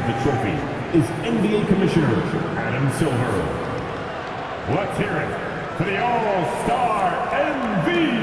the trophy is NBA Commissioner Adam Silver. Let's hear it for the All-Star MVP!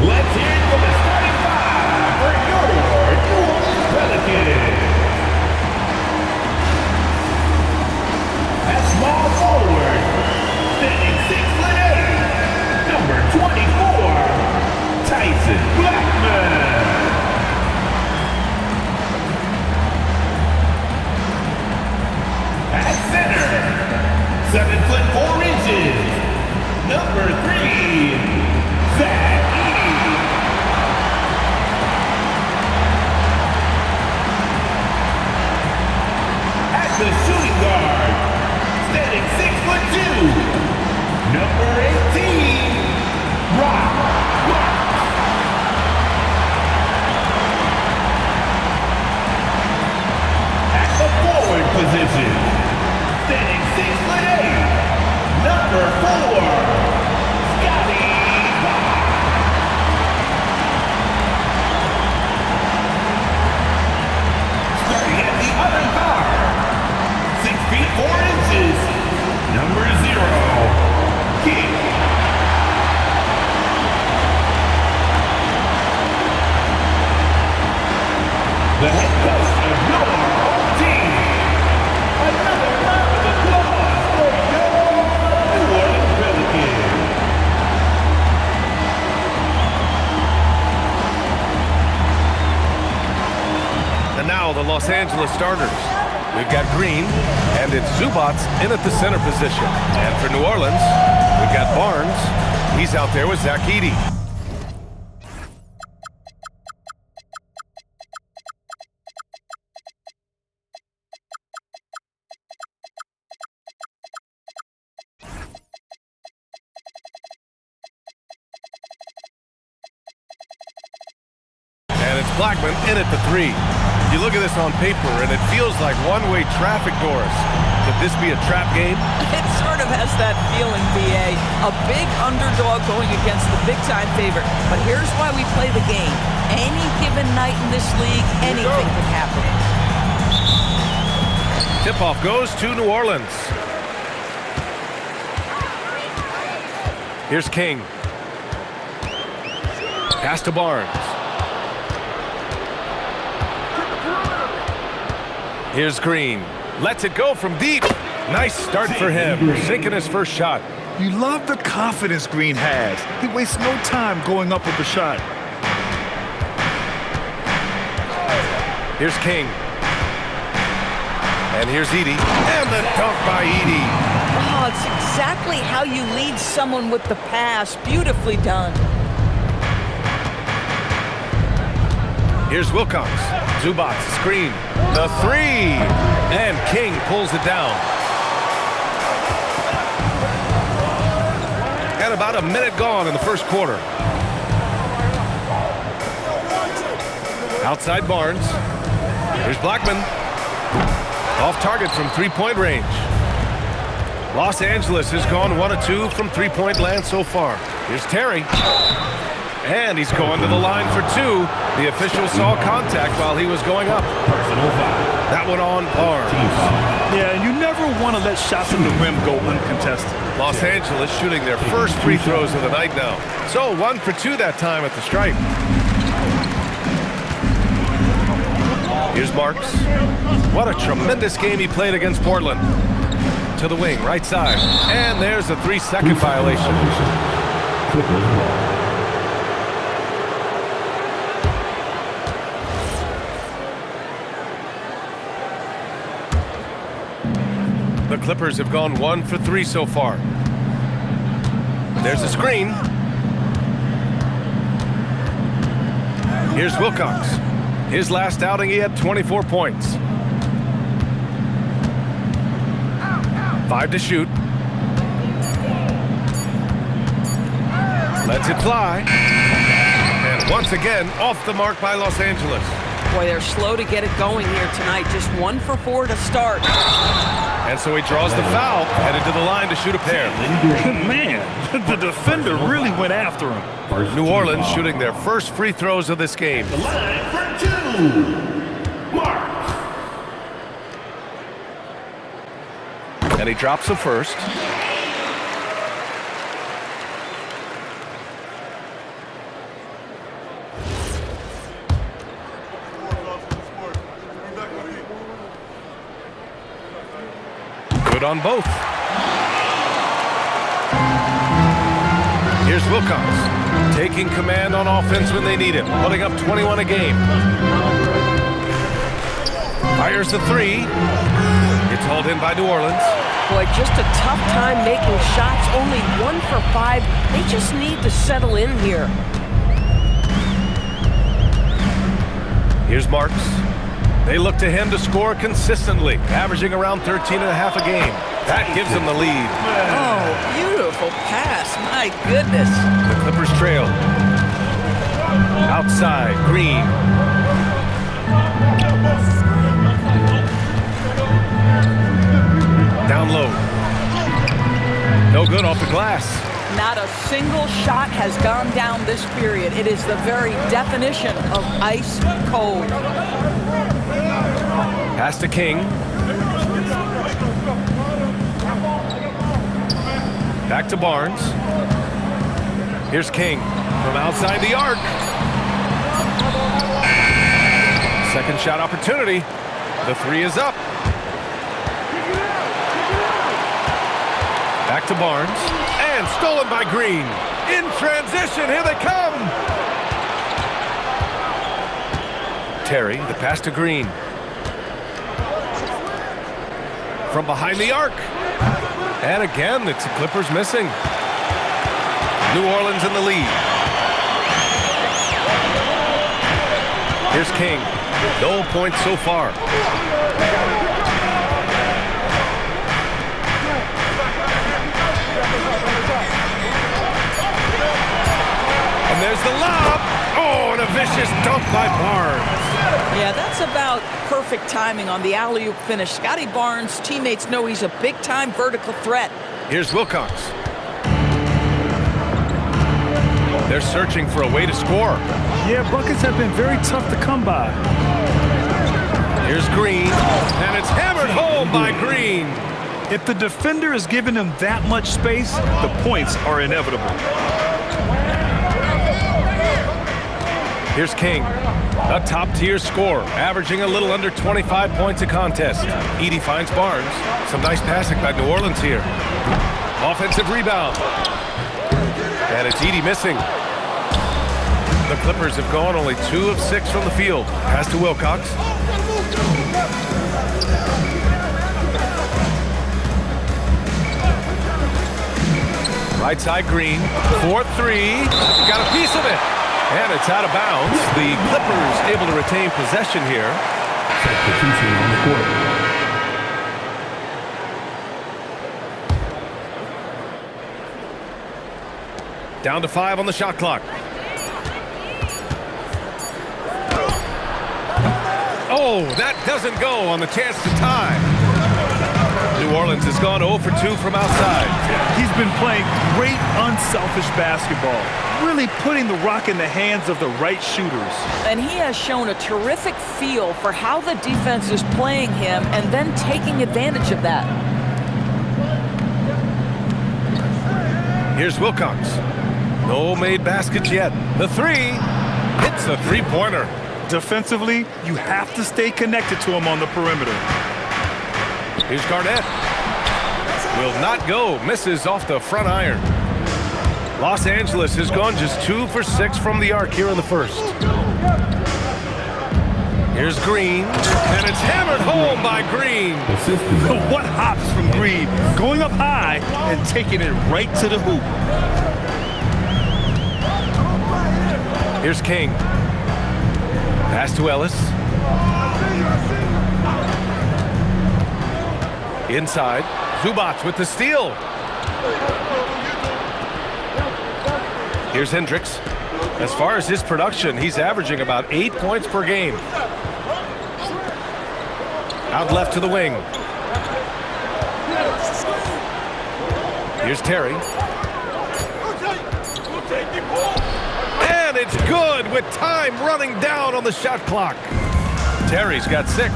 Let's hear it for the starting five for your New Orleans Pelicans. At small forward, standing 6'8", number 24, Tyson Blackman. At center, 7'4", number 3, Zach. The shooting guard, standing 6'2", number 18, Rock. At the forward position, standing 6'8", number 4, Scotty. Starting at the other guard, 6 feet 4 inches, number 0, King. The head coach of your team. Another round of applause for your New Orleans Pelicans. And now the Los Angeles starters. We've got Green, and it's Zubats in at the center position. And for New Orleans, we've got Barnes. He's out there with Zach Edey. It's Blackman in at the 3. You look at this on paper, and it feels like one-way traffic, Doris. Could this be a trap game? It sort of has that feeling, B.A. A big underdog going against the big-time favorite. But here's why we play the game. Any given night in this league, anything can happen. Tip-off goes to New Orleans. Here's King. Pass to Barnes. Here's Green. Lets it go from deep. Nice start for him. Sinking his first shot. You love the confidence Green has. He wastes no time going up with the shot. Here's King. And here's Edie. And the dunk by Edie. Oh, it's exactly how you lead someone with the pass. Beautifully done. Here's Wilcox. Zubac, screen. The 3. And King pulls it down. And about a minute gone in the first quarter. Outside Barnes. Here's Blackman. Off target from three-point range. Los Angeles has gone 1 of 2 from three-point land so far. Here's Terry. And he's going to the line for 2. The official saw contact while he was going up. That one on Barnes. Yeah, and you never want to let shots in the rim go uncontested. Los Angeles shooting their first free throws of the night now. So 1 for 2 that time at the stripe. Here's Marks. What a tremendous game he played against Portland. To the wing, right side. And there's a 3-second violation. The Clippers have gone 1 for 3 so far. There's a screen. Here's Wilcox. His last outing, he had 24 points. 5 to shoot. Lets it fly. And once again, off the mark by Los Angeles. Boy, they're slow to get it going here tonight. Just 1 for 4 to start. And so he draws the foul, headed to the line to shoot a pair. Man, the defender really went after him. New Orleans shooting their first free throws of this game. The line for 2. Mark. And he drops the first. Good on both. Here's Wilcox, taking command on offense when they need him, putting up 21 a game. Fires the 3. It's hauled in by New Orleans. Boy, just a tough time making shots. Only 1 for 5. They just need to settle in here. Here's Marks. They look to him to score consistently, averaging around 13 and a half a game. That gives them the lead. Oh, beautiful pass. My goodness. The Clippers trail. Outside, Green. Down low. No good off the glass. Not a single shot has gone down this period. It is the very definition of ice cold. Pass to King. Back to Barnes. Here's King from outside the arc. Second shot opportunity. The 3 is up. Back to Barnes. And stolen by Green. In transition, here they come. Terry, the pass to Green. From behind the arc. And again, it's the Clippers missing. New Orleans in the lead. Here's King. No points so far. And there's the lob. Oh, And a vicious dunk by Barnes. Yeah, that's about perfect timing on the alley-oop finish. Scotty Barnes' teammates know he's a big-time vertical threat. Here's Wilcox. They're searching for a way to score. Yeah, buckets have been very tough to come by. Here's Green, and it's hammered home by Green. If the defender is giving him that much space, the points are inevitable. Here's King, a top-tier scorer, averaging a little under 25 points a contest. Edey finds Barnes. Some nice passing by New Orleans here. Offensive rebound. And it's Edey missing. The Clippers have gone only 2 of 6 from the field. Pass to Wilcox. Right side Green, 4-3, got a piece of it, and it's out of bounds. The Clippers able to retain possession here. Substitution on the court. Down to 5 on the shot clock. Oh, that doesn't go on the chance to tie. New Orleans has gone 0 for 2 from outside. He's been playing great, unselfish basketball, really putting the rock in the hands of the right shooters. And he has shown a terrific feel for how the defense is playing him and then taking advantage of that. Here's Wilcox. No made baskets yet. The 3 hits a three-pointer. Defensively, you have to stay connected to him on the perimeter. Here's Garnett. Will not go. Misses off the front iron. Los Angeles has gone just 2 for 6 from the arc here in the first. Here's Green, and it's hammered home by Green. What hops from Green, going up high and taking it right to the hoop. Here's King. Pass to Ellis. Inside, Zubac with the steal. Here's Hendricks. As far as his production, he's averaging about 8 points per game. Out left to the wing. Here's Terry. And it's good with time running down on the shot clock. Terry's got 6.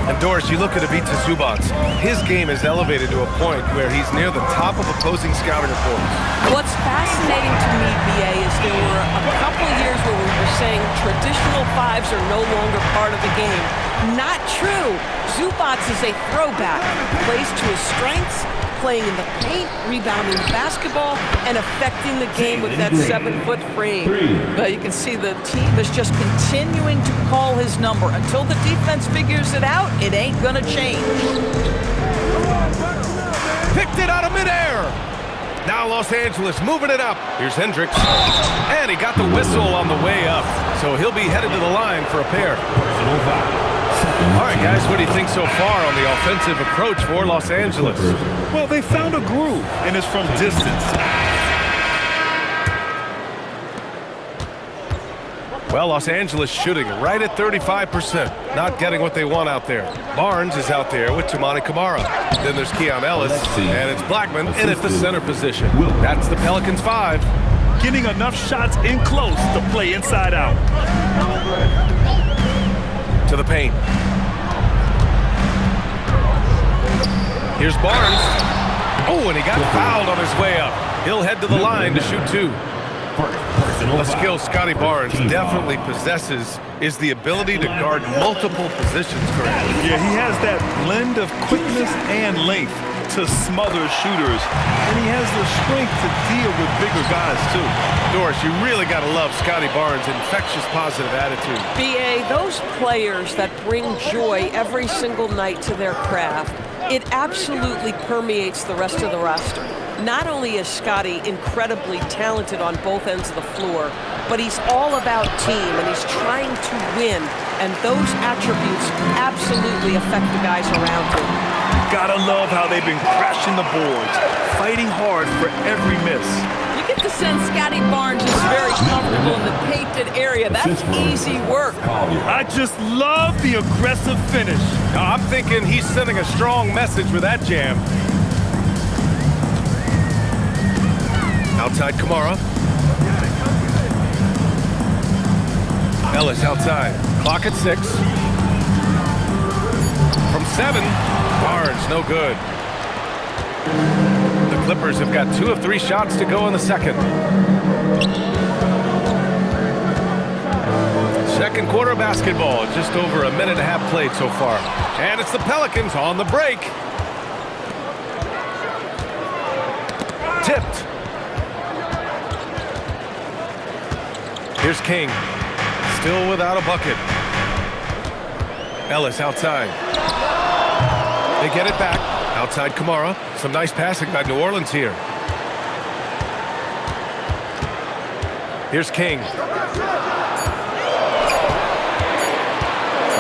And Doris, you look at Ivica Zubac. His game is elevated to a point where he's near the top of opposing scouting reports. What's fascinating to me, BA, is there were a couple of years where we were saying traditional 5s are no longer part of the game. Not true. Zubac is a throwback. Plays to his strengths, playing in the paint, rebounding the basketball, and affecting the game with that 7-foot frame. But you can see the team is just continuing to call his number. Until the defense figures it out, it ain't gonna change. Picked it out of midair. Now Los Angeles moving it up. Here's Hendricks. And he got the whistle on the way up. So he'll be headed to the line for a pair. All right, guys, what do you think so far on the offensive approach for Los Angeles? Well, they found a groove, and it's from distance. Well, Los Angeles shooting right at 35%. Not getting what they want out there. Barnes is out there with Toumani Camara. Then there's Keon Ellis, and it's Blackman in at the center position. That's the Pelicans 5. Getting enough shots in close to play inside out. To the paint. Here's Barnes. Oh, and he got fouled on his way up. He'll head to the line to shoot 2. A skill Scotty Barnes definitely possesses is the ability to guard multiple positions correctly. Yeah, he has that blend of quickness and length to smother shooters, and he has the strength to deal with bigger guys too. Doris, you really got to love Scotty Barnes' infectious positive attitude. BA, those players that bring joy every single night to their craft, it absolutely permeates the rest of the roster. Not only is Scotty incredibly talented on both ends of the floor, but he's all about team, and he's trying to win, and those attributes absolutely affect the guys around him. Gotta love how they've been crashing the boards, fighting hard for every miss. You can have to send Scotty Barnes is very comfortable in the painted area. That's easy work. I just love the aggressive finish. Now, I'm thinking he's sending a strong message with that jam. Outside Kamara. Ellis outside. Clock at 6. From 7. Barnes, no good. The Clippers have got 2 of 3 shots to go in the second. Second quarter basketball, just over a minute and a half played so far. And it's the Pelicans on the break. Tipped. Here's King. Still without a bucket. Ellis outside. They get it back. Outside Kamara. Some nice passing by New Orleans here. Here's King.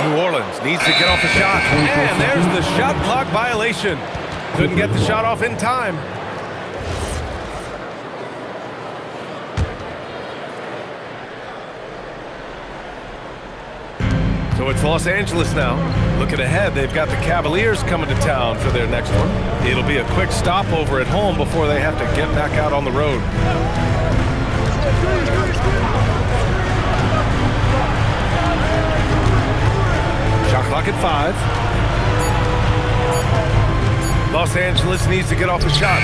New Orleans needs to get off a shot. And there's the shot clock violation. Couldn't get the shot off in time. So it's Los Angeles now. Looking ahead, they've got the Cavaliers coming to town for their next one. It'll be a quick stopover at home before they have to get back out on the road. Shot clock at 5. Los Angeles needs to get off a shot.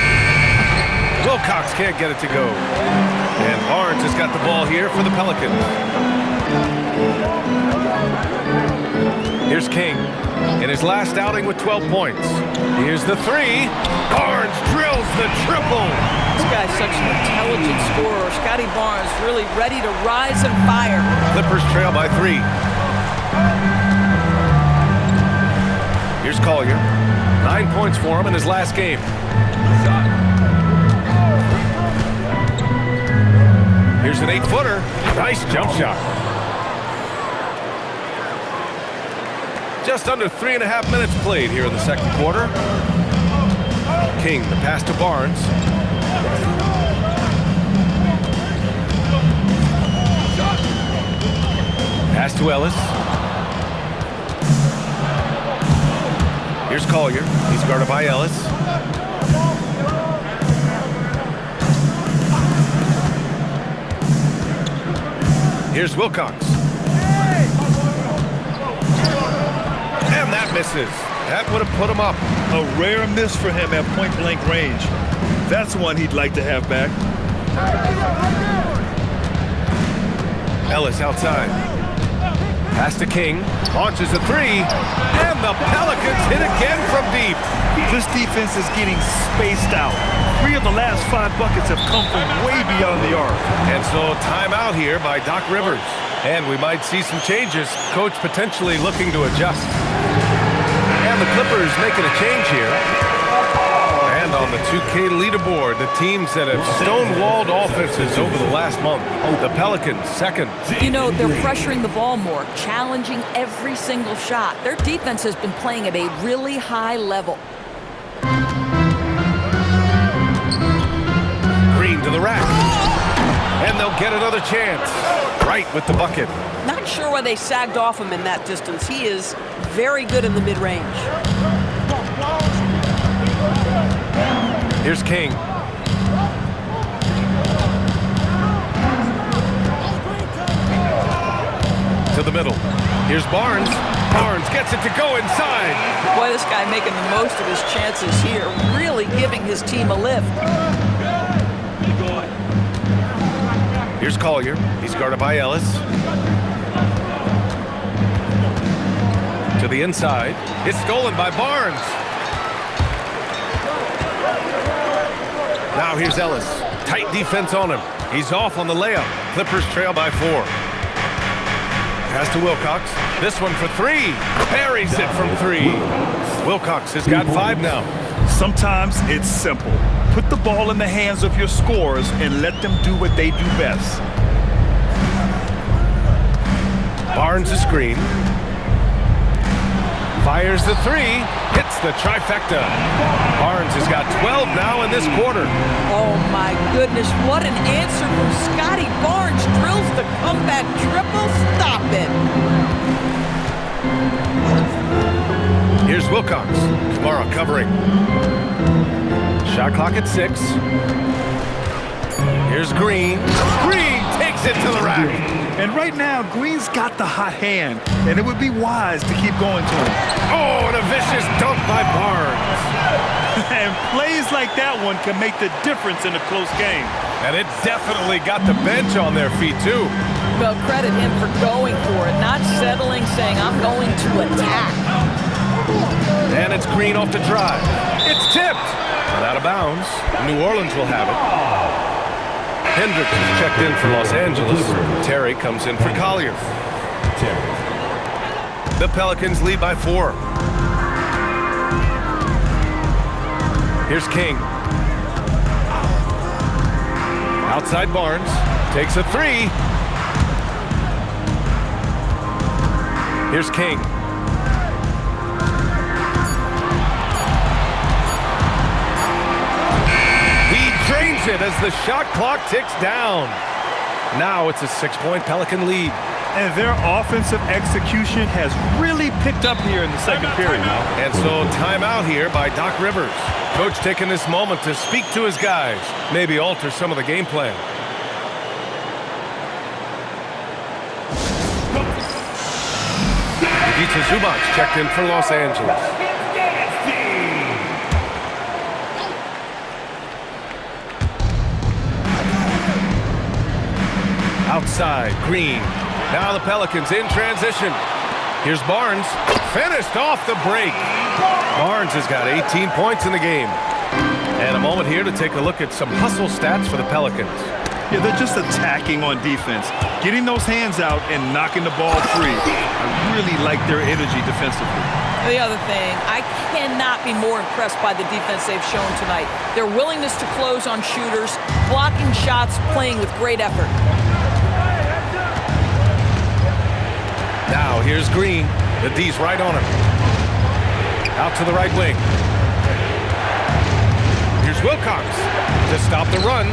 Wilcox can't get it to go. And Barnes has got the ball here for the Pelicans. Here's King in his last outing with 12 points. Here's the 3. Barnes drills the triple. This guy's such an intelligent scorer. Scotty Barnes really ready to rise and fire. Clippers trail by 3. Here's Collier. 9 points for him in his last game. Here's an 8-footer. Nice jump shot. Just under 3.5 minutes played here in the second quarter. King, the pass to Barnes. Pass to Ellis. Here's Collier. He's guarded by Ellis. Here's Wilcox. And that misses. That would have put him up. A rare miss for him at point-blank range. That's one he'd like to have back. Ellis outside. Pass to King. Launches a 3. And the Pelicans hit again from deep. This defense is getting spaced out. 3 of the last 5 buckets have come from way beyond the arc. And so timeout here by Doc Rivers. And we might see some changes. Coach potentially looking to adjust. And the Clippers making a change here. And on the 2K leaderboard, the teams that have stonewalled offenses over the last month. The Pelicans, second. You know, they're pressuring the ball more, challenging every single shot. Their defense has been playing at a really high level. Green to the rack. And they'll get another chance. Right with the bucket. Not sure why they sagged off him in that distance. He is very good in the mid-range. Here's King. To the middle. Here's Barnes. Barnes gets it to go inside. Boy, this guy making the most of his chances here, really giving his team a lift. Here's Collier. He's guarded by Ellis. To the inside. It's stolen by Barnes. Now here's Ellis. Tight defense on him. He's off on the layup. Clippers trail by 4. Pass to Wilcox. This one for 3. Parries it from 3. Wilcox has got 5 now. Sometimes it's simple. Put the ball in the hands of your scorers and let them do what they do best. Barnes a screen. Fires the three. Hits the trifecta. Barnes has got 12 now in this quarter. Oh my goodness, what an answer from Scotty Barnes. Drills the comeback triple. Stop it. Here's Wilcox. Kamara covering. Shot clock at 6. Here's Green. Green takes it to the rack. And right now, Green's got the hot hand, and it would be wise to keep going to him. Oh, and a vicious dunk by Barnes. And plays like that one can make the difference in a close game. And it definitely got the bench on their feet, too. Well, credit him for going for it, not settling, saying, I'm going to attack. And it's Green off the drive. It's tipped. But out of bounds. New Orleans will have it. Hendricks is checked in for Los Angeles. Terry comes in for Collier. The Pelicans lead by 4. Here's King. Outside Barnes. Takes a 3. Here's King. Drains it as the shot clock ticks down. Now it's a 6-point Pelican lead. And their offensive execution has really picked up here in the second period. And so timeout here by Doc Rivers. Coach taking this moment to speak to his guys, maybe alter some of the game plan. Ivica Zubac checked in for Los Angeles. Outside, Green. Now the Pelicans in transition. Here's Barnes. Finished off the break. Barnes has got 18 points in the game. And a moment here to take a look at some hustle stats for the Pelicans. Yeah, they're just attacking on defense, getting those hands out and knocking the ball free. I really like their energy defensively. The other thing, I cannot be more impressed by the defense they've shown tonight. Their willingness to close on shooters, blocking shots, playing with great effort. Now here's Green. The D's right on him. Out to the right wing. Here's Wilcox to stop the run.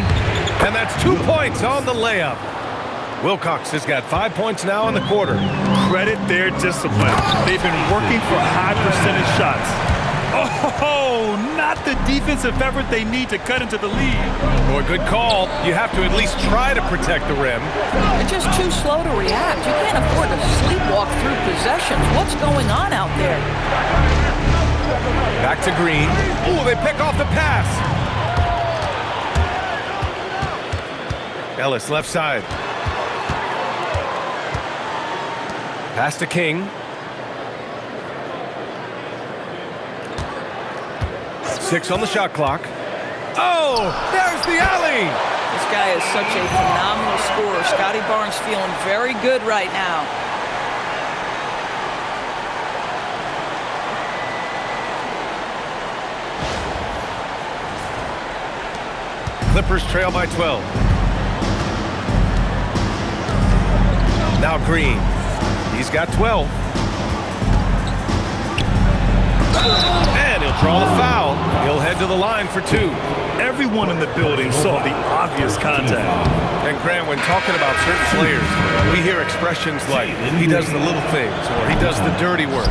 And that's 2 points on the layup. Wilcox has got 5 points now in the quarter. Credit their discipline. They've been working for high percentage shots. Oh, not the defensive effort they need to cut into the lead. Boy, good call. You have to at least try to protect the rim. They're just too slow to react. You can't afford to sleepwalk through possessions. What's going on out there? Back to Green. Oh, they pick off the pass. Ellis left side. Pass to King. 6 on the shot clock. Oh, there's the alley. This guy is such a phenomenal scorer. Scotty Barnes feeling very good right now. Clippers trail by 12. Now Green. He's got 12. And he'll draw the foul. He'll head to the line for 2. Everyone in the building saw the obvious contact. And Grant, when talking about certain players, we hear expressions like, he does the little things, or he does the dirty work.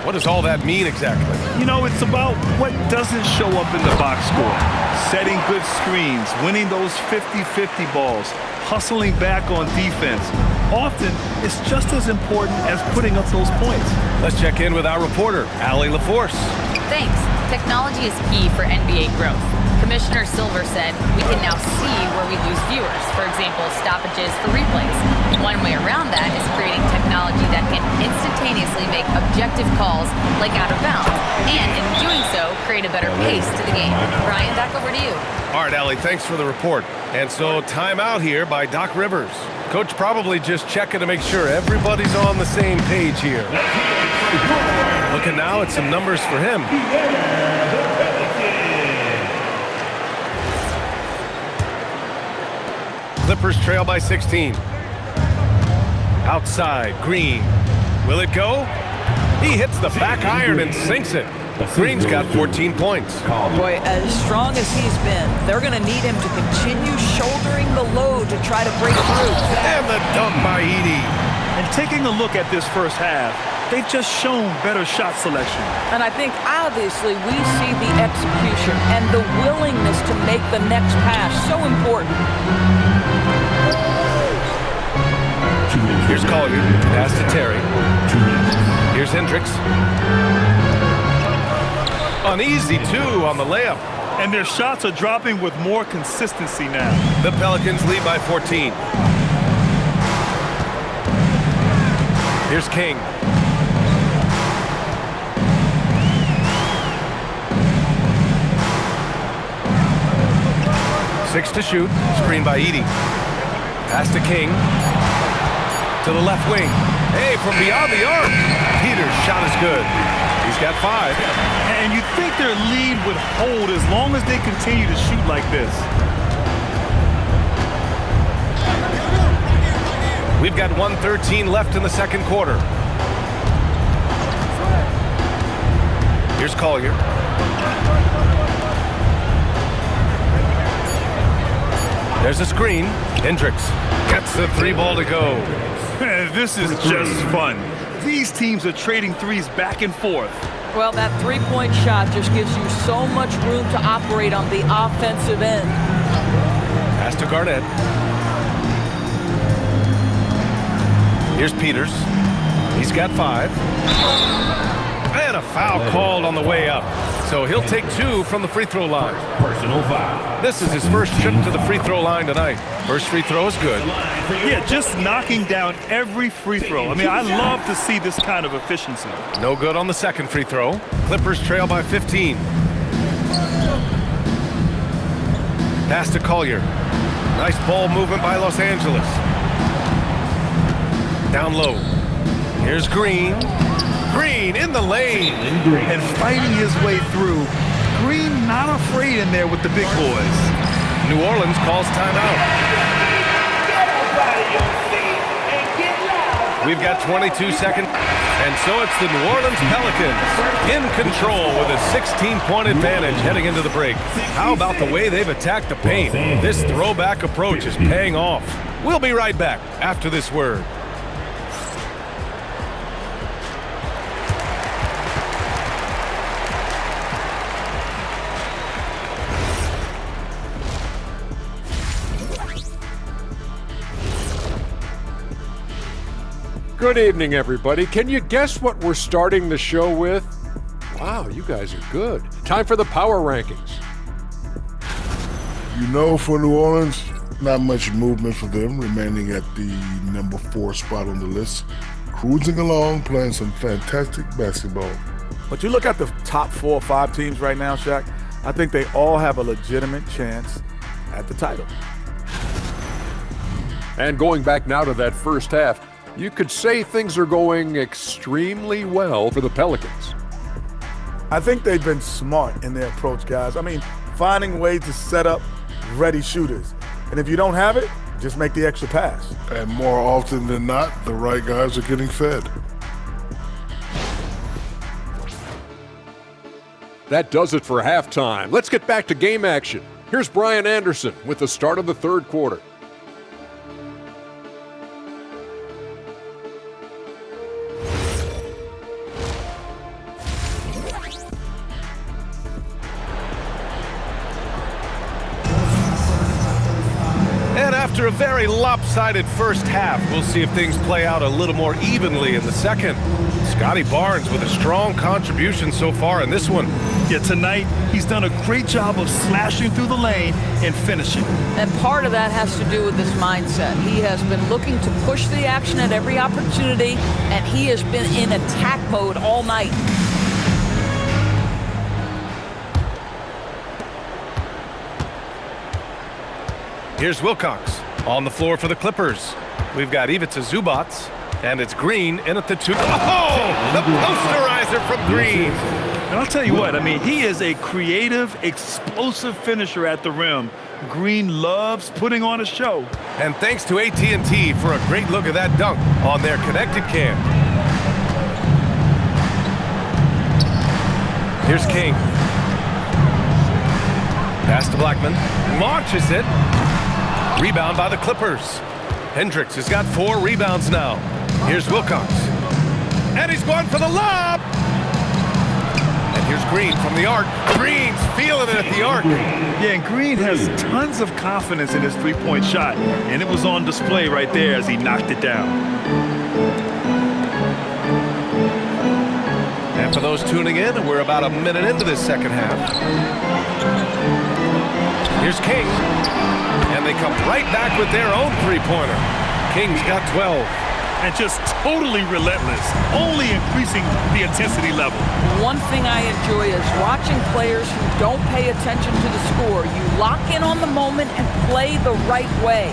What does all that mean exactly? You know, it's about what doesn't show up in the box score. Setting good screens, winning those 50-50 balls, hustling back on defense. Often, it's just as important as putting up those points. Let's check in with our reporter, Allie LaForce. Thanks. Technology is key for NBA growth. Commissioner Silver said, we can now see where we lose viewers, for example, stoppages for replays. One way around that is creating technology that can instantaneously make objective calls like out of bounds, and in doing so, create a better pace to the game. Brian, back over to you. All right, Allie, thanks for the report. And so timeout here by Doc Rivers. Coach probably just checking to make sure everybody's on the same page here. Looking now at some numbers for him. Clippers trail by 16. Outside, Green. Will it go? He hits the back iron and sinks it. Green's got 14 points. Boy, as strong as he's been, they're going to need him to continue shouldering the load to try to break through. And the dunk by Edey. And taking a look at this first half, they've just shown better shot selection. And I think, obviously, we see the execution and the willingness to make the next pass so important. Here's Collier. Pass to Terry. Here's Hendricks. An easy two on the layup. And their shots are dropping with more consistency now. The Pelicans lead by 14. Here's King. Six to shoot. Screen by Edey. Pass to King. To the left wing. Hey, from beyond the arc. Peters' shot is good. He's got 5. And you think their lead would hold as long as they continue to shoot like this. We've got 1:13 left in the second quarter. Here's Collier. There's a screen. Hendricks gets the 3 ball to go. This is just fun. These teams are trading threes back and forth. Well, that three-point shot just gives you so much room to operate on the offensive end. Pass to Garnett. Here's Peters. He's got 5. And a foul called on the way up. So he'll take 2 from the free throw line. Personal foul. This is his first trip to the free throw line tonight. First free throw is good. Yeah, just knocking down every free throw. I mean, I love to see this kind of efficiency. No good on the second free throw. Clippers trail by 15. Pass to Collier. Nice ball movement by Los Angeles. Down low. Here's Green. Green in the lane. And fighting his way through. Green not afraid in there with the big boys. New Orleans calls timeout. We've got 22 seconds. And so it's the New Orleans Pelicans in control with a 16-point advantage heading into the break. How about the way they've attacked the paint? This throwback approach is paying off. We'll be right back after this word. Good evening, everybody. Can you guess what we're starting the show with? Wow, you guys are good. Time for the power rankings. You know, for New Orleans, not much movement for them, remaining at the number 4 spot on the list. Cruising along, playing some fantastic basketball. But you look at the top 4 or 5 teams right now, Shaq, I think they all have a legitimate chance at the title. And going back now to that first half, you could say things are going extremely well for the Pelicans. I think they've been smart in their approach, guys. I mean, finding ways to set up ready shooters. And if you don't have it, just make the extra pass. And more often than not, the right guys are getting fed. That does it for halftime. Let's get back to game action. Here's Brian Anderson with the start of the third quarter. After a very lopsided first half, we'll see if things play out a little more evenly in the second. Scotty Barnes with a strong contribution so far in this one. Yeah, tonight he's done a great job of slashing through the lane and finishing. And part of that has to do with this mindset. He has been looking to push the action at every opportunity, and he has been in attack mode all night. Here's Wilcox on the floor for the Clippers. We've got Ivica Zubac, and it's Green in at the 2. Oh, the posterizer from Green. And I'll tell you what, I mean, he is a creative, explosive finisher at the rim. Green loves putting on a show. And thanks to AT&T for a great look at that dunk on their connected cam. Here's King. Pass to Blackman. Launches it. Rebound by the Clippers. Hendricks has got 4 rebounds now. Here's Wilcox. And he's going for the lob. And here's Green from the arc. Green's feeling it at the arc. Yeah, and Green has tons of confidence in his three-point shot, and it was on display right there as he knocked it down. And for those tuning in, we're about a minute into this second half. Here's King. And they come right back with their own three-pointer. King's got 12. And just totally relentless, only increasing the intensity level. One thing I enjoy is watching players who don't pay attention to the score. You lock in on the moment and play the right way.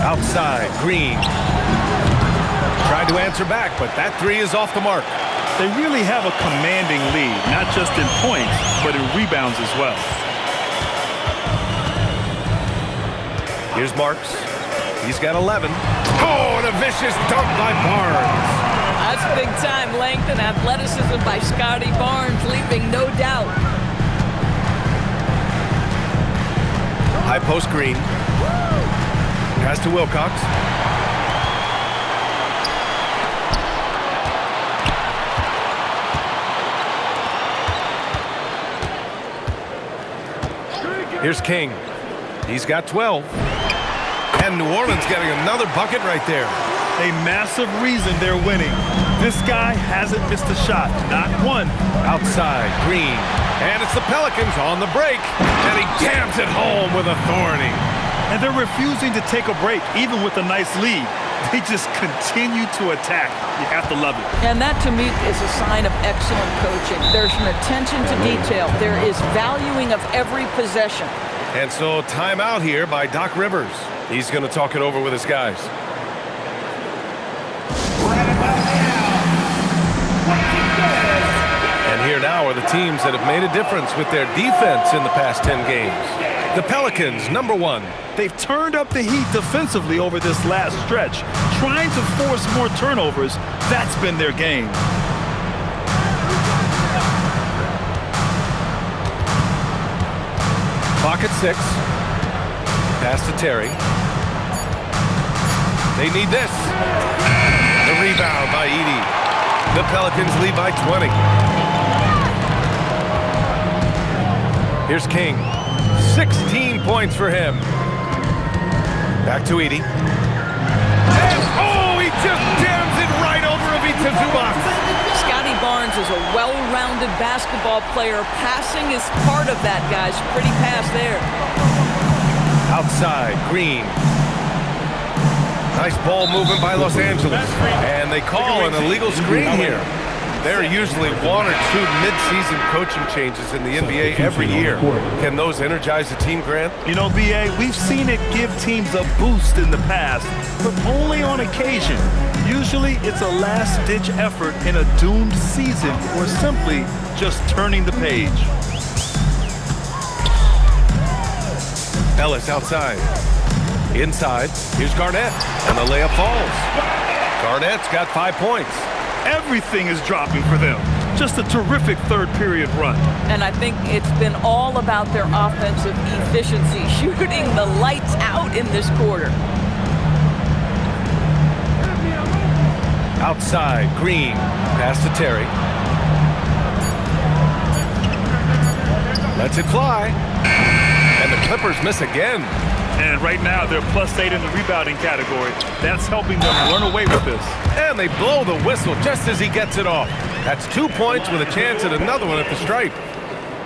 Outside, Green. Tried to answer back, but that 3 is off the mark. They really have a commanding lead, not just in points, but in rebounds as well. Here's Marks. He's got 11. Oh, and a vicious dunk by Barnes. That's big-time length and athleticism by Scotty Barnes, leaving no doubt. High post Green. Pass to Wilcox. Here's King. He's got 12. And New Orleans getting another bucket right there. A massive reason they're winning. This guy hasn't missed a shot, not one. Outside, Green. And it's the Pelicans on the break. And he jams it home with authority. And they're refusing to take a break, even with a nice lead. They just continue to attack. You have to love it. And that, to me, is a sign of excellent coaching. There's an attention to detail. There is valuing of every possession. And so timeout here by Doc Rivers. He's going to talk it over with his guys. And here now are the teams that have made a difference with their defense in the past 10 games. The Pelicans, #1. They've turned up the heat defensively over this last stretch, trying to force more turnovers. That's been their game. Clock at 6. Pass to Terry. They need this. The rebound by Edey. The Pelicans lead by 20. Here's King. 16 points for him. Back to Edey. And, oh, he just jams it right over Ivica Zubac. Scotty Barnes is a well-rounded basketball player. Passing is part of that, guys. Pretty pass there. Outside, Green. Nice ball movement by Los Angeles. And they call an illegal screen here. There are usually 1 or 2 mid-season coaching changes in the NBA every year. Can those energize a team, Grant? You know, B.A., we've seen it give teams a boost in the past, but only on occasion. Usually it's a last-ditch effort in a doomed season or simply just turning the page. Ellis outside. Inside, here's Garnett, and the layup falls. Garnett's got 5 points. Everything is dropping for them. Just a terrific third-period run. And I think it's been all about their offensive efficiency, shooting the lights out in this quarter. Outside, Green. Pass to Terry. Lets it fly. And the Clippers miss again. And right now, they're +8 in the rebounding category. That's helping them run away with this. And they blow the whistle just as he gets it off. That's 2 points with a chance at another one at the stripe.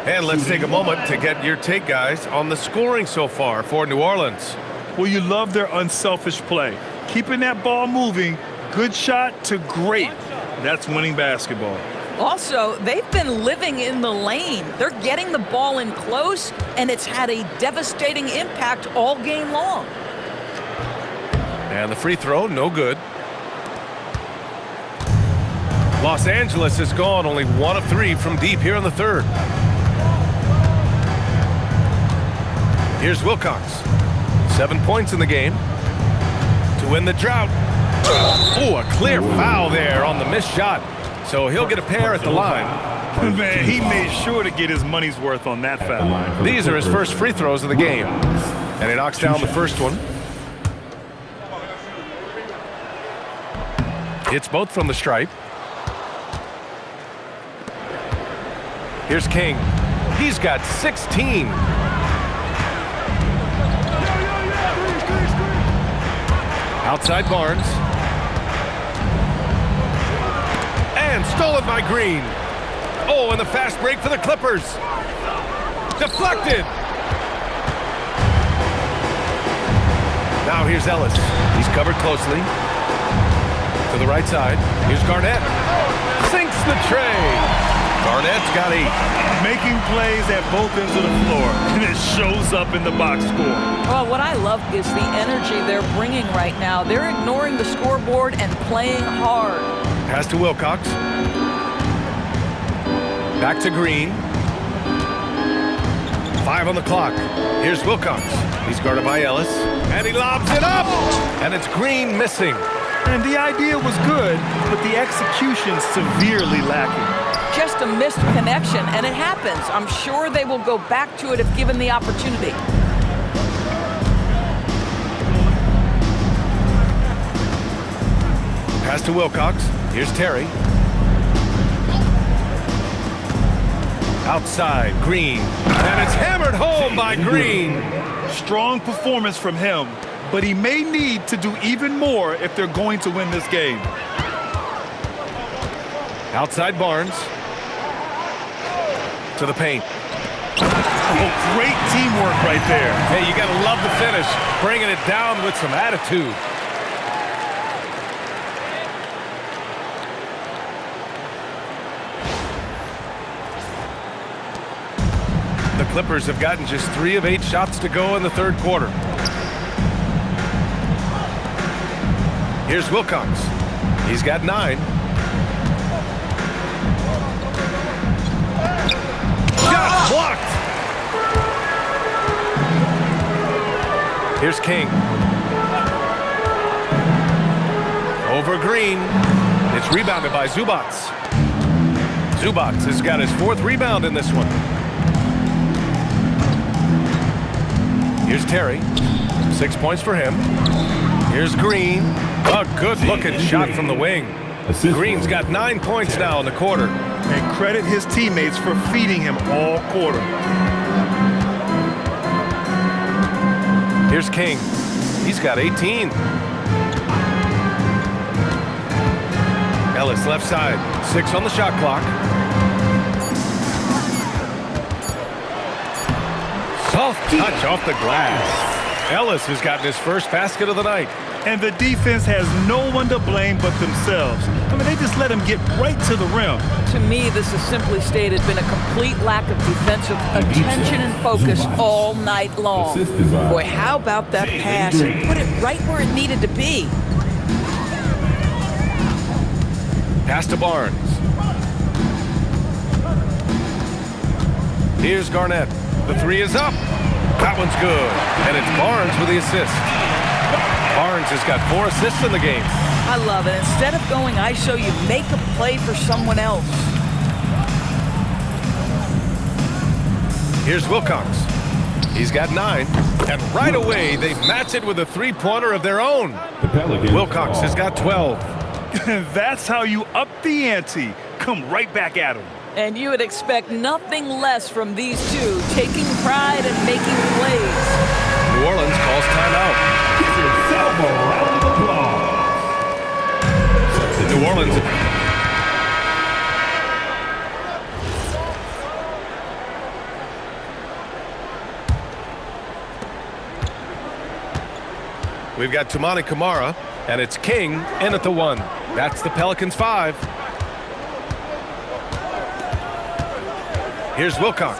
And let's take a moment to get your take, guys, on the scoring so far for New Orleans. Well, you love their unselfish play. Keeping that ball moving, good shot to great. That's winning basketball. Also, they've been living in the lane. They're getting the ball in close, and it's had a devastating impact all game long. And the free throw, no good. Los Angeles has gone only 1 of 3 from deep here in the third. Here's Wilcox. 7 points in the game to win the drought. Oh, a clear foul there on the missed shot. So he'll get a pair at the line. Man, he made sure to get his money's worth on that foul. These are his first free throws of the game. And he knocks down the first one. Hits both from the stripe. Here's King. He's got 16. Outside Barnes. And stolen by Green. Oh, and the fast break for the Clippers. Deflected. Now here's Ellis. He's covered closely. To the right side. Here's Garnett. Sinks the tray. Garnett's got 8. Making plays at both ends of the floor, and it shows up in the box score. Well, what I love is the energy they're bringing right now. They're ignoring the scoreboard and playing hard. Pass to Wilcox. Back to Green. 5 on the clock. Here's Wilcox. He's guarded by Ellis. And he lobs it up! And it's Green missing. And the idea was good, but the execution severely lacking. Just a missed connection, and it happens. I'm sure they will go back to it if given the opportunity. Pass to Wilcox. Here's Terry. Outside, Green. And it's hammered home by Green. Strong performance from him, but he may need to do even more if they're going to win this game. Outside Barnes. To the paint. Oh, great teamwork right there. Hey, you gotta love the finish. Bringing it down with some attitude. The Clippers have gotten just 3 of 8 shots to go in the third quarter. Here's Wilcox. He's got 9. Shot blocked. Here's King. Over Green. It's rebounded by Zubats. Zubats has got his 4th rebound in this one. Here's Terry. 6 points for him. Here's Green. A good-looking shot from the wing. Green's got 9 points now in the quarter. And credit his teammates for feeding him all quarter. Here's King. He's got 18. Ellis left side. 6 on the shot clock. Soft touch off the glass. Ellis has gotten his first basket of the night. And the defense has no one to blame but themselves. I mean, they just let him get right to the rim. To me, this is simply stated been a complete lack of defensive attention and focus all night long. Boy, how about that pass and put it right where it needed to be. Pass to Barnes. Here's Garnett. The 3 is up. That one's good. And it's Barnes with the assist. Barnes has got 4 assists in the game. I love it. Instead of going ISO, you make a play for someone else. Here's Wilcox. He's got 9. And right away, they match it with a 3-pointer of their own. Wilcox has got 12. That's how you up the ante. Come right back at him. And you would expect nothing less from these two, taking pride and making plays. New Orleans calls timeout. New Orleans. We've got Toumani Camara, and it's King in at the 1. That's the Pelicans 5. Here's Wilcox,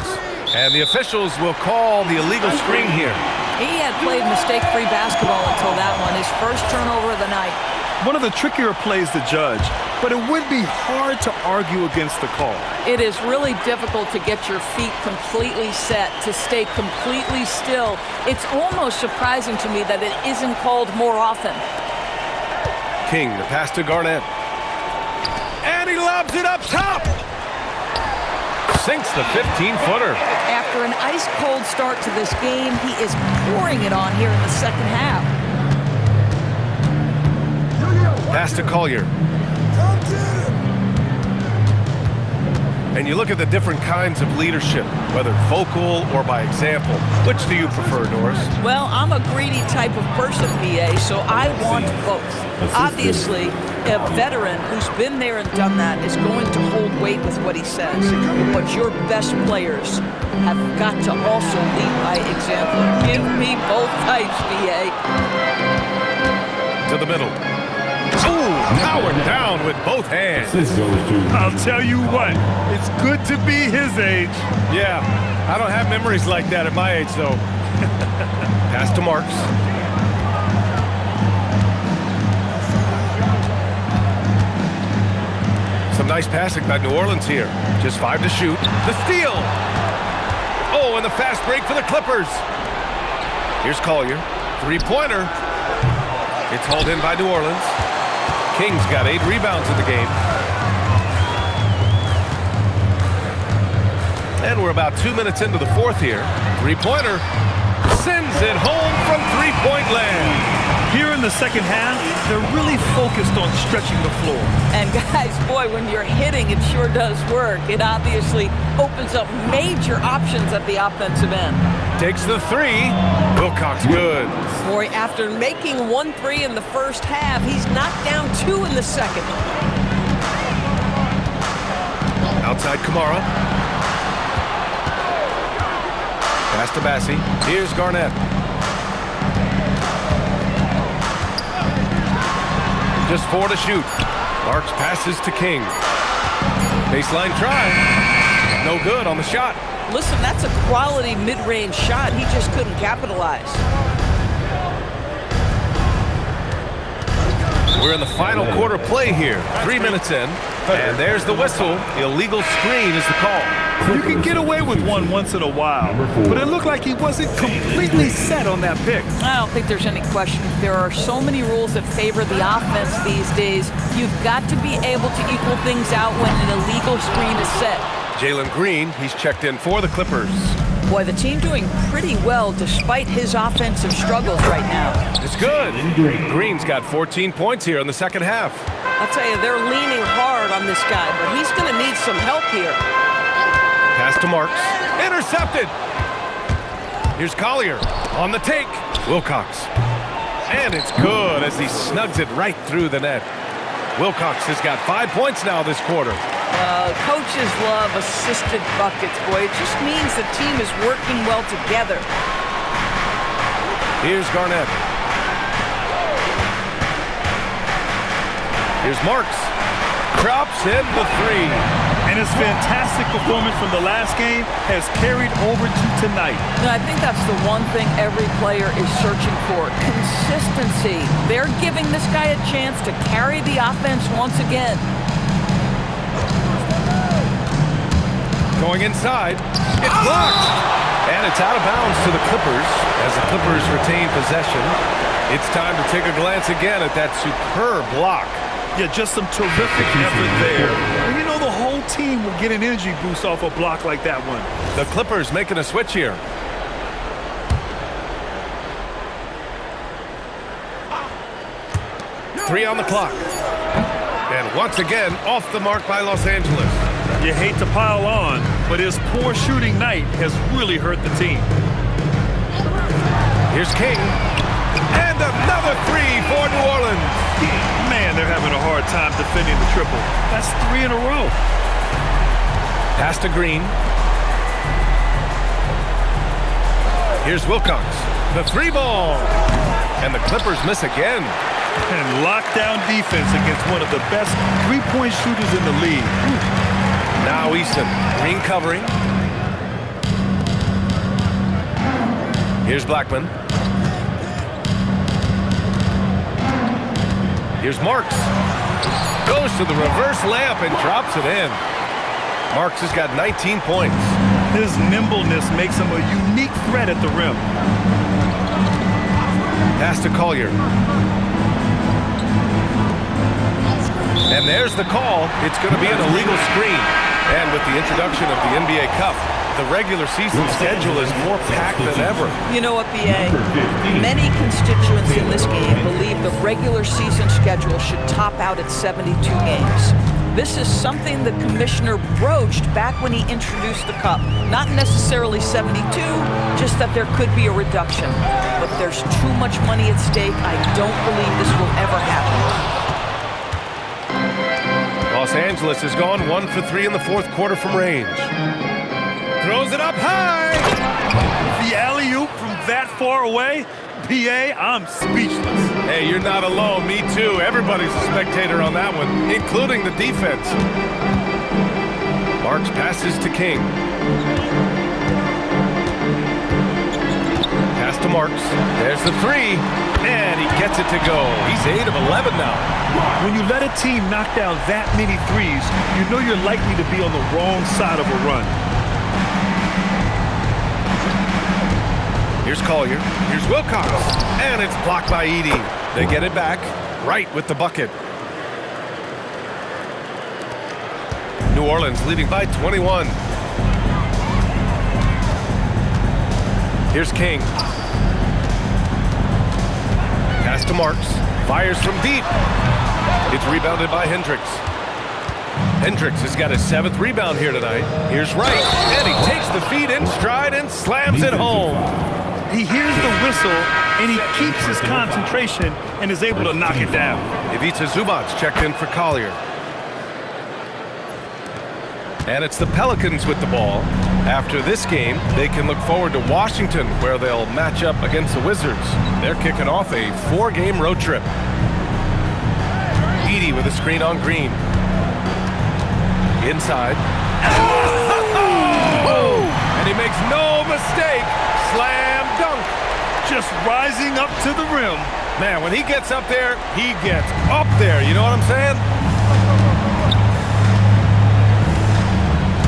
and the officials will call the illegal screen here. He had played mistake-free basketball until that one, his first turnover of the night. One of the trickier plays to judge, but it would be hard to argue against the call. It is really difficult to get your feet completely set, to stay completely still. It's almost surprising to me that it isn't called more often. King, the pass to Garnett. And he lobs it up top. Sinks the 15-footer. After an ice-cold start to this game, he is pouring it on here in the second half. Pass to Collier. And you look at the different kinds of leadership, whether vocal or by example. Which do you prefer, Doris? Well, I'm a greedy type of person, BA, so I want both. Obviously, a veteran who's been there and done that is going to hold weight with what he says. But your best players have got to also lead by example. Give me both types, BA. To the middle. Ooh, powered down with both hands. I'll tell you what, it's good to be his age. Yeah, I don't have memories like that at my age, though. Pass to Marks. Some nice passing by New Orleans here. Just 5 to shoot. The steal. Oh, and the fast break for the Clippers. Here's Collier. Three-pointer. It's hauled in by New Orleans. Kings got 8 rebounds in the game. And we're about 2 minutes into the fourth here. Three-pointer. Sends it home from three-point land. Here in the second half, they're really focused on stretching the floor. And guys, boy, when you're hitting, it sure does work. It obviously opens up major options at the offensive end. Takes the three. Wilcox good. Boy, after making 1 3 in the first half, he's knocked down 2 in the second. Outside Kamara. Pass to Bassie. Here's Garnett. Just 4 to shoot. Marks passes to King. Baseline try. No good on the shot. Listen, that's a quality mid-range shot. He just couldn't capitalize. We're in the final quarter play here. 3 minutes in. And there's the whistle. Illegal screen is the call. You can get away with one once in a while, but it looked like he wasn't completely set on that pick. I don't think there's any question. There are so many rules that favor the offense these days. You've got to be able to equal things out when an illegal screen is set. Jalen Green, he's checked in for the Clippers. Boy, the team doing pretty well despite his offensive struggles right now. It's good. Green's got 14 points here in the second half. I'll tell you, they're leaning hard on this guy, but he's going to need some help here. Pass to Marks. Intercepted. Here's Collier on the take. Wilcox. And it's good as he snugs it right through the net. Wilcox has got 5 points now this quarter. Coaches love assisted buckets, boy. It just means the team is working well together. Here's Garnett. Here's Marks. Drops in the three. And his fantastic performance from the last game has carried over to tonight. I think that's the one thing every player is searching for. Consistency. They're giving this guy a chance to carry the offense once again. Going inside. It's blocked. And it's out of bounds to the Clippers as the Clippers retain possession. It's time to take a glance again at that superb block. Yeah, just some terrific effort there. And you know the whole team will get an energy boost off a block like that one. The Clippers making a switch here. Three on the clock. And once again, off the mark by Los Angeles. You hate to pile on, but his poor shooting night has really hurt the team. Here's King. And another three for New Orleans. Man, they're having a hard time defending the triple. That's 3 in a row. Pass to Green. Here's Wilcox. The three ball. And the Clippers miss again. And lockdown defense against one of the best three-point shooters in the league. Now Easton. Green covering. Here's Blackman. Here's Marks. Goes to the reverse layup and drops it in. Marks has got 19 points. His nimbleness makes him a unique threat at the rim. Pass to Collier. And there's the call. It's going to be an illegal screen. And with the introduction of the NBA Cup, the regular season schedule is more packed than ever. You know what, BA? Many constituents in this game believe the regular season schedule should top out at 72 games. This is something the commissioner broached back when he introduced the Cup. Not necessarily 72, just that there could be a reduction. But there's too much money at stake. I don't believe this will ever happen. Los Angeles has gone 1 for 3 in the fourth quarter from range. Throws it up high. The alley-oop from that far away? PA, I'm speechless. Hey, you're not alone. Me too. Everybody's a spectator on that one, including the defense. Marks passes to King. Pass to Marks. There's the three, and he gets it to go. He's 8 of 11 now. When you let a team knock down that many threes, you know you're likely to be on the wrong side of a run. Here's Collier. Here's Wilcox. And it's blocked by Edey. They get it back. Right with the bucket. New Orleans leading by 21. Here's King. Pass to Marks. Fires from deep. It's rebounded by Hendricks. Hendricks has got his 7th rebound here tonight. Here's Wright. And he takes the feed in stride and slams it home. He hears the whistle, and he keeps his concentration and is able to knock it down. Ivica Zubac checked in for Collier. And it's the Pelicans with the ball. After this game, they can look forward to Washington, where they'll match up against the Wizards. They're kicking off a 4-game road trip. Edey with a screen on Green. Inside. Oh! And he makes no mistake. Slam dunk. Just rising up to the rim. Man, when he gets up there, he gets up there. You know what I'm saying?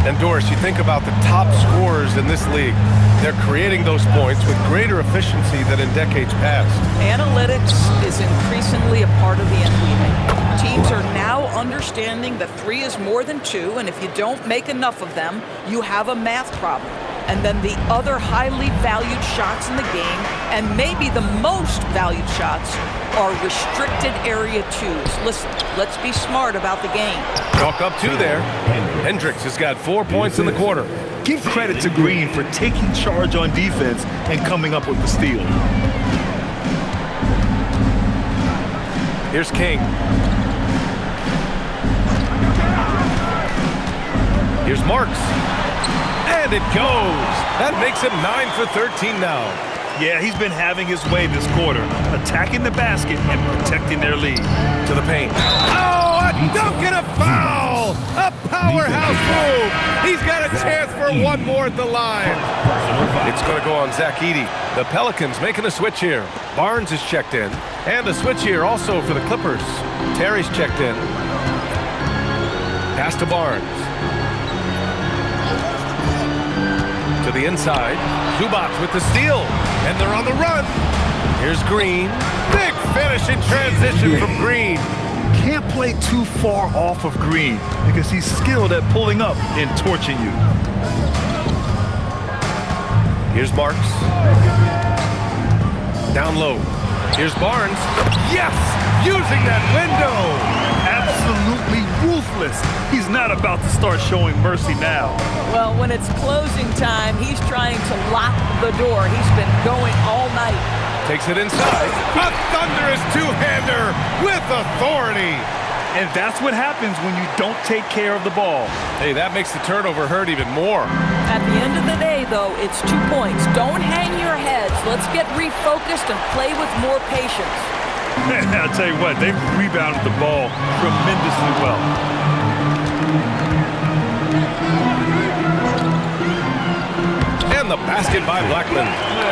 And Doris, you think about the top scorers in this league. They're creating those points with greater efficiency than in decades past. Analytics is increasingly a part of the NBA. Teams are now understanding that 3 is more than 2, and if you don't make enough of them, you have a math problem. And then the other highly valued shots in the game, and maybe the most valued shots, are restricted area 2s. Listen, let's be smart about the game. Chalk up 2 there. Hendricks has got 4 points in the quarter. Give credit to Green for taking charge on defense and coming up with the steal. Here's King. Here's Marks. And it goes. That makes him 9 for 13 now. Yeah, he's been having his way this quarter, attacking the basket and protecting their lead. To the paint. Oh, a dunk and a foul! A powerhouse move! He's got a chance for one more at the line. It's going to go on Zach Edey. The Pelicans making a switch here. Barnes is checked in. And a switch here also for the Clippers. Terry's checked in. Pass to Barnes. To the inside. Zubac with the steal. And they're on the run. Here's Green. Big finish in transition from Green. Can't play too far off of Green because he's skilled at pulling up and torching you. Here's Marks. Down low. Here's Barnes. Yes! Using that window. Absolutely ruthless. He's not about to start showing mercy now. Well, when it's closing time, he's trying to lock the door. He's been going all night. Takes it inside. A thunderous two-hander with authority. And that's what happens when you don't take care of the ball. Hey, that makes the turnover hurt even more. At the end of the day, though, it's 2 points. Don't hang your heads. Let's get refocused and play with more patience. I'll tell you what, they've rebounded the ball tremendously well. And the basket by Blackman.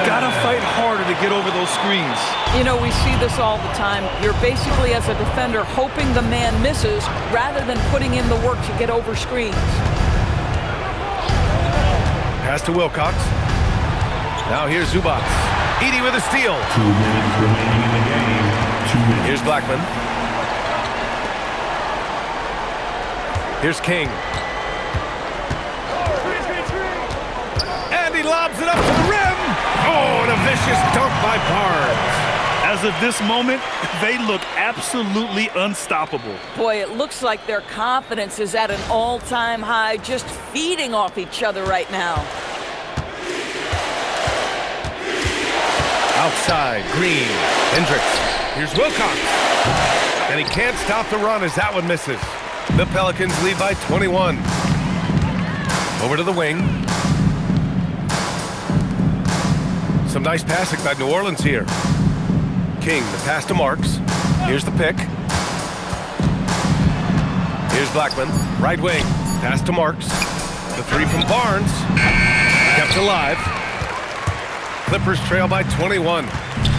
Gotta fight harder to get over those screens. You know, we see this all the time. You're basically, as a defender, hoping the man misses rather than putting in the work to get over screens. Pass to Wilcox. Now here's Zubac. Edey with a steal. 2 minutes remaining in the game. 2 minutes. Here's Blackman. Here's King. And he lobs it up to the rim. Oh, and a vicious dunk by Barnes. As of this moment, they look absolutely unstoppable. Boy, it looks like their confidence is at an all-time high, just feeding off each other right now. Outside, Green, Hendricks. Here's Wilcox. And he can't stop the run as that one misses. The Pelicans lead by 21. Over to the wing. Some nice passing by New Orleans here. King, the pass to Marks. Here's the pick. Here's Blackman, right wing. Pass to Marks. The three from Barnes. Kept alive. Clippers trail by 21.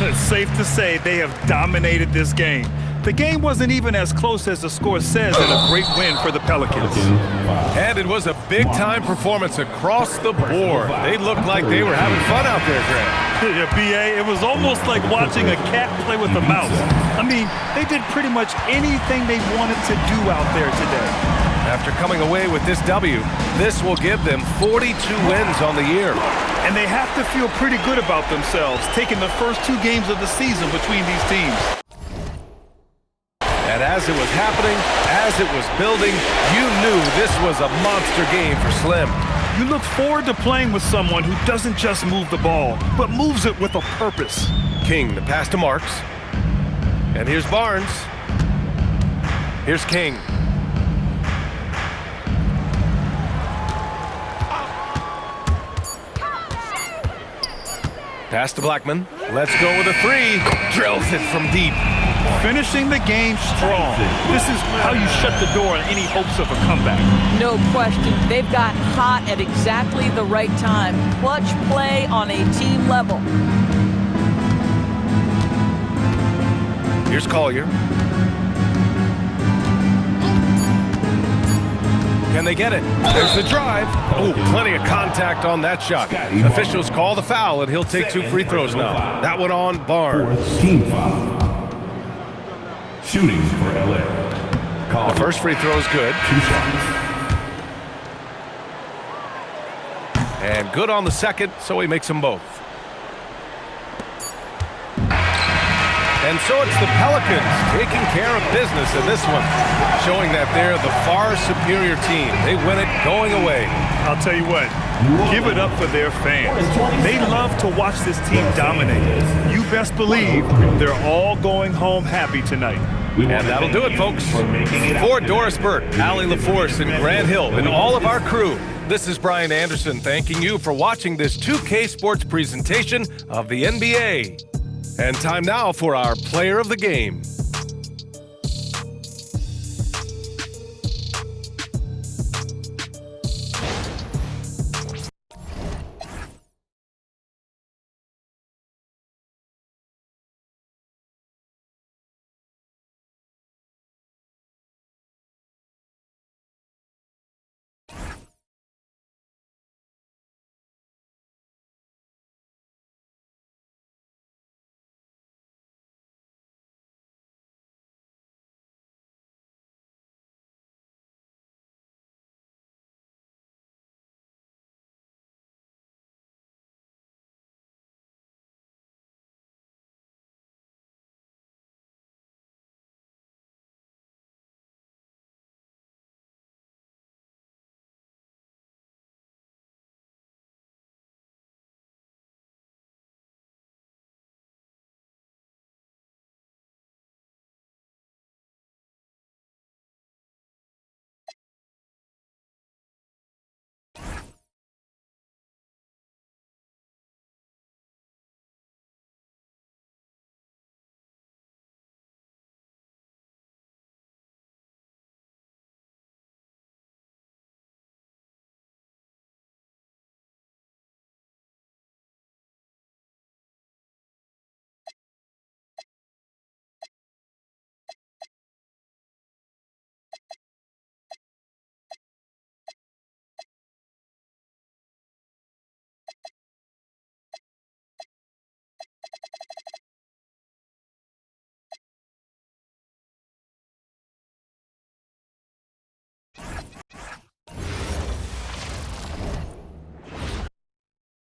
It's safe to say they have dominated this game. The game wasn't even as close as the score says, and a great win for the Pelicans. And it was a big-time performance across the board. They looked like they were having fun out there, Grant. Yeah, B.A., it was almost like watching a cat play with a mouse. I mean, they did pretty much anything they wanted to do out there today. After coming away with this W, this will give them 42 wins on the year. And they have to feel pretty good about themselves, taking the first 2 games of the season between these teams. And as it was happening, as it was building, you knew this was a monster game for Slim. You look forward to playing with someone who doesn't just move the ball, but moves it with a purpose. King, the pass to Marks. And here's Barnes. Here's King. Pass to Blackman. Let's go with a 3. Drills it from deep. Finishing the game strong. This is how you shut the door on any hopes of a comeback. No question, they've got hot at exactly the right time. Clutch play on a team level. Here's Collier. Can they get it? There's the drive. Oh, plenty of contact on that shot. Officials call the foul, and he'll take 2 free throws now. That one on Barnes. Team foul. Shooting for LA. The first free throw is good. 2 shots. And good on the second, so he makes them both. And so it's the Pelicans taking care of business in this one, showing that they're the far superior team. They win it going away. I'll tell you what, give it up for their fans. They love to watch this team dominate. You best believe they're all going home happy tonight. And that'll do it, folks. For Doris Burke, Allie LaForce, and Grant Hill, and all of our crew, this is Brian Anderson thanking you for watching this 2K Sports presentation of the NBA. And time now for our Player of the Game.